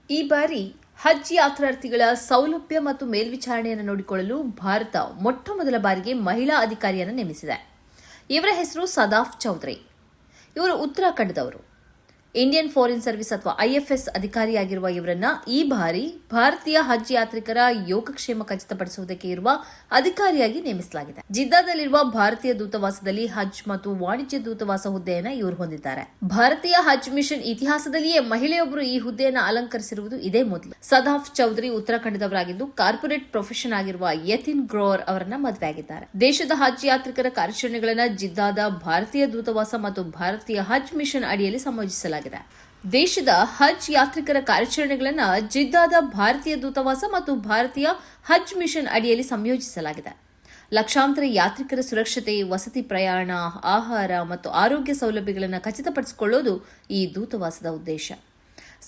ಈ ಬಾರಿ ಹಜ್ ಯಾತ್ರಾರ್ಥಿಗಳ ಸೌಲಭ್ಯ ಮತ್ತು ಮೇಲ್ವಿಚಾರಣೆಯನ್ನು ನೋಡಿಕೊಳ್ಳಲು ಭಾರತ ಮೊಟ್ಟಮೊದಲ ಬಾರಿಗೆ ಮಹಿಳಾ ಅಧಿಕಾರಿಯನ್ನು ನೇಮಿಸಿದೆ. ಇವರ ಹೆಸರು ಸದಾಫ್ ಚೌಧರಿ. ಇವರು ಉತ್ತರಾಖಂಡದವರು. ಇಂಡಿಯನ್ ಫಾರಿನ್ ಸರ್ವಿಸ್ ಅಥವಾ ಐಎಫ್ಎಸ್ ಅಧಿಕಾರಿಯಾಗಿರುವ ಇವರನ್ನ ಈ ಬಾರಿ ಭಾರತೀಯ ಹಜ್ ಯಾತ್ರಿಕರ ಯೋಗಕ್ಷೇಮ ಖಚಿತಪಡಿಸುವುದಕ್ಕೆ ಇರುವ ಅಧಿಕಾರಿಯಾಗಿ ನೇಮಿಸಲಾಗಿದೆ. ಜಿದ್ದಾದಲ್ಲಿರುವ ಭಾರತೀಯ ದೂತಾವಾಸದಲ್ಲಿ ಹಜ್ ಮತ್ತು ವಾಣಿಜ್ಯ ದೂತಾವಾಸ ಹುದ್ದೆಯನ್ನು ಇವರು ಹೊಂದಿದ್ದಾರೆ. ಭಾರತೀಯ ಹಜ್ ಮಿಷನ್ ಇತಿಹಾಸದಲ್ಲಿಯೇ ಮಹಿಳೆಯೊಬ್ಬರು ಈ ಹುದ್ದೆಯನ್ನು ಅಲಂಕರಿಸಿರುವುದು ಇದೇ ಮೊದಲು. ಸದಾಫ್ ಚೌಧರಿ ಉತ್ತರಾಖಂಡದವರಾಗಿದ್ದು ಕಾರ್ಪೊರೇಟ್ ಪ್ರೊಫೆಷನ್ ಆಗಿರುವ ಯತಿನ್ ಗ್ರೋವರ್ ಅವರನ್ನ ಮದುವೆಯಾಗಿದ್ದಾರೆ. ದೇಶದ ಹಜ್ ಯಾತ್ರಿಕರ ಕಾರ್ಯಾಚರಣೆಗಳನ್ನು ಜಿದ್ದಾದ ಭಾರತೀಯ ದೂತಾವಾಸ ಮತ್ತು ಭಾರತೀಯ ಹಜ್ ಮಿಷನ್ ಅಡಿಯಲ್ಲಿ ಸಂಯೋಜಿಸಲಾಗಿದೆ. ದೇಶದ ಹಜ್ ಯಾತ್ರಿಕರ ಕಾರ್ಯಾಚರಣೆಗಳನ್ನು ಜಿದ್ದಾದ ಭಾರತೀಯ ದೂತಾವಾಸ ಮತ್ತು ಭಾರತೀಯ ಹಜ್ ಮಿಷನ್ ಅಡಿಯಲ್ಲಿ ಸಂಯೋಜಿಸಲಾಗಿದೆ. ಲಕ್ಷಾಂತರ ಯಾತ್ರಿಕರ ಸುರಕ್ಷತೆ, ವಸತಿ, ಪ್ರಯಾಣ, ಆಹಾರ ಮತ್ತು ಆರೋಗ್ಯ ಸೌಲಭ್ಯಗಳನ್ನು ಖಚಿತಪಡಿಸಿಕೊಳ್ಳುವುದು ಈ ದೂತಾವಾಸದ ಉದ್ದೇಶ.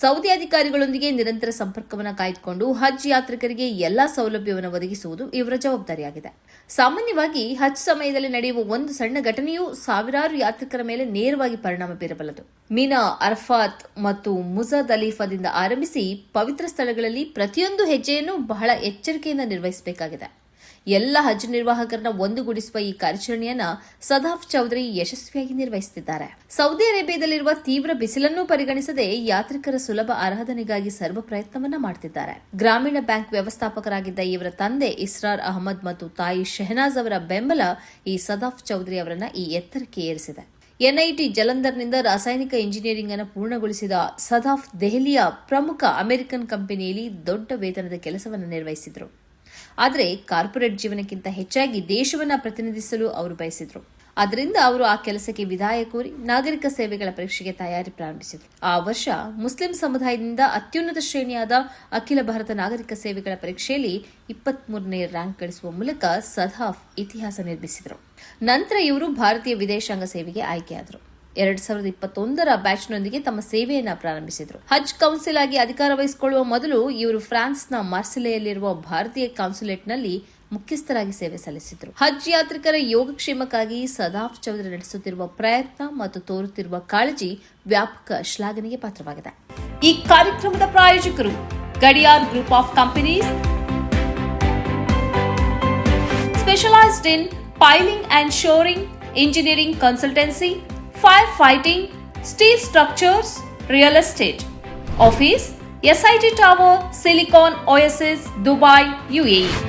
ಸೌದಿ ಅಧಿಕಾರಿಗಳೊಂದಿಗೆ ನಿರಂತರ ಸಂಪರ್ಕವನ್ನು ಕಾಯ್ದುಕೊಂಡು ಹಜ್ ಯಾತ್ರಿಕರಿಗೆ ಎಲ್ಲಾ ಸೌಲಭ್ಯವನ್ನು ಒದಗಿಸುವುದು ಇವರ ಜವಾಬ್ದಾರಿಯಾಗಿದೆ. ಸಾಮಾನ್ಯವಾಗಿ ಹಜ್ ಸಮಯದಲ್ಲಿ ನಡೆಯುವ ಒಂದು ಸಣ್ಣ ಘಟನೆಯೂ ಸಾವಿರಾರು ಯಾತ್ರಿಕರ ಮೇಲೆ ನೇರವಾಗಿ ಪರಿಣಾಮ ಬೀರಬಲ್ಲದು. ಮೀನಾ, ಅರಫಾತ್ ಮತ್ತು ಮುಜದಲಿಫಾದಿಂದ ಆರಂಭಿಸಿ ಪವಿತ್ರ ಸ್ಥಳಗಳಲ್ಲಿ ಪ್ರತಿಯೊಂದು ಹೆಜ್ಜೆಯನ್ನು ಬಹಳ ಎಚ್ಚರಿಕೆಯಿಂದ ನಿರ್ವಹಿಸಬೇಕಾಗಿದೆ. ಎಲ್ಲ ಹಜ್ ನಿರ್ವಾಹಕರನ್ನ ಒಂದುಗೂಡಿಸುವ ಈ ಕಾರ್ಯಾಚರಣೆಯನ್ನ ಸದಾಫ್ ಚೌಧರಿ ಯಶಸ್ವಿಯಾಗಿ ನಿರ್ವಹಿಸುತ್ತಿದ್ದಾರೆ. ಸೌದಿ ಅರೇಬಿಯಾದಲ್ಲಿರುವ ತೀವ್ರ ಬಿಸಿಲನ್ನೂ ಪರಿಗಣಿಸದೆ ಯಾತ್ರಿಕರ ಸುಲಭ ಆರಾಧನೆಗಾಗಿ ಸರ್ವ ಪ್ರಯತ್ನವನ್ನ ಮಾಡುತ್ತಿದ್ದಾರೆ. ಗ್ರಾಮೀಣ ಬ್ಯಾಂಕ್ ವ್ಯವಸ್ಥಾಪಕರಾಗಿದ್ದ ಇವರ ತಂದೆ ಇಸ್ರಾರ್ ಅಹಮದ್ ಮತ್ತು ತಾಯಿ ಶೆಹನಾಜ್ ಅವರ ಬೆಂಬಲ ಈ ಸದಾಫ್ ಚೌಧರಿ ಅವರನ್ನ ಈ ಎತ್ತರಕ್ಕೆ ಏರಿಸಿದೆ. ಎನ್ಐಟಿ ಜಲಂಧರ್ನಿಂದ ರಾಸಾಯನಿಕ ಇಂಜಿನಿಯರಿಂಗ್ ಅನ್ನು ಪೂರ್ಣಗೊಳಿಸಿದ ಸದಾಫ್ ದೆಹಲಿಯ ಪ್ರಮುಖ ಅಮೆರಿಕನ್ ಕಂಪನಿಯಲ್ಲಿ ದೊಡ್ಡ ವೇತನದ ಕೆಲಸವನ್ನು ನಿರ್ವಹಿಸಿದರು. ಆದರೆ ಕಾರ್ಪೊರೇಟ್ ಜೀವನಕ್ಕಿಂತ ಹೆಚ್ಚಾಗಿ ದೇಶವನ್ನ ಪ್ರತಿನಿಧಿಸಲು ಅವರು ಬಯಸಿದ್ರು. ಆದ್ದರಿಂದ ಅವರು ಆ ಕೆಲಸಕ್ಕೆ ವಿದಾಯ ಕೋರಿ ನಾಗರಿಕ ಸೇವೆಗಳ ಪರೀಕ್ಷೆಗೆ ತಯಾರಿ ಪ್ರಾರಂಭಿಸಿದರು. ಆ ವರ್ಷ ಮುಸ್ಲಿಂ ಸಮುದಾಯದಿಂದ ಅತ್ಯುನ್ನತ ಶ್ರೇಣಿಯಾದ ಅಖಿಲ ಭಾರತ ನಾಗರಿಕ ಸೇವೆಗಳ ಪರೀಕ್ಷೆಯಲ್ಲಿ 23ನೇ ರ್ಯಾಂಕ್ ಗಳಿಸುವ ಮೂಲಕ ಸದಾಫ್ ಇತಿಹಾಸ ನಿರ್ಮಿಸಿದರು. ನಂತರ ಇವರು ಭಾರತೀಯ ವಿದೇಶಾಂಗ ಸೇವೆಗೆ ಆಯ್ಕೆಯಾದರು. 2021ರ ಬ್ಯಾಚ್ನೊಂದಿಗೆ ತಮ್ಮ ಸೇವೆಯನ್ನು ಪ್ರಾರಂಭಿಸಿದರು. ಹಜ್ ಕೌನ್ಸಿಲ್ ಆಗಿ ಅಧಿಕಾರ ವಹಿಸಿಕೊಳ್ಳುವ ಮೊದಲು ಇವರು ಫ್ರಾನ್ಸ್ನ ಮಾರ್ಸಿಲೆಯಲ್ಲಿರುವ ಭಾರತೀಯ ಕಾನ್ಸುಲೇಟ್ನಲ್ಲಿ ಮುಖ್ಯಸ್ಥರಾಗಿ ಸೇವೆ ಸಲ್ಲಿಸಿದರು. ಹಜ್ ಯಾತ್ರಿಕರ ಯೋಗಕ್ಷೇಮಕ್ಕಾಗಿ ಸದಾಫ್ ಚೌಧರಿ ನಡೆಸುತ್ತಿರುವ ಪ್ರಯತ್ನ ಮತ್ತು ತೋರುತ್ತಿರುವ ಕಾಳಜಿ ವ್ಯಾಪಕ ಶ್ಲಾಘನೆಗೆ ಪಾತ್ರವಾಗಿದೆ. ಈ ಕಾರ್ಯಕ್ರಮದ ಪ್ರಾಯೋಜಕರು Gadiyar group of companies, specialised in piling and shoring, engineering consultancy, firefighting, steel structures, real estate. Office, SIT Tower, Silicon Oasis, Dubai, UAE.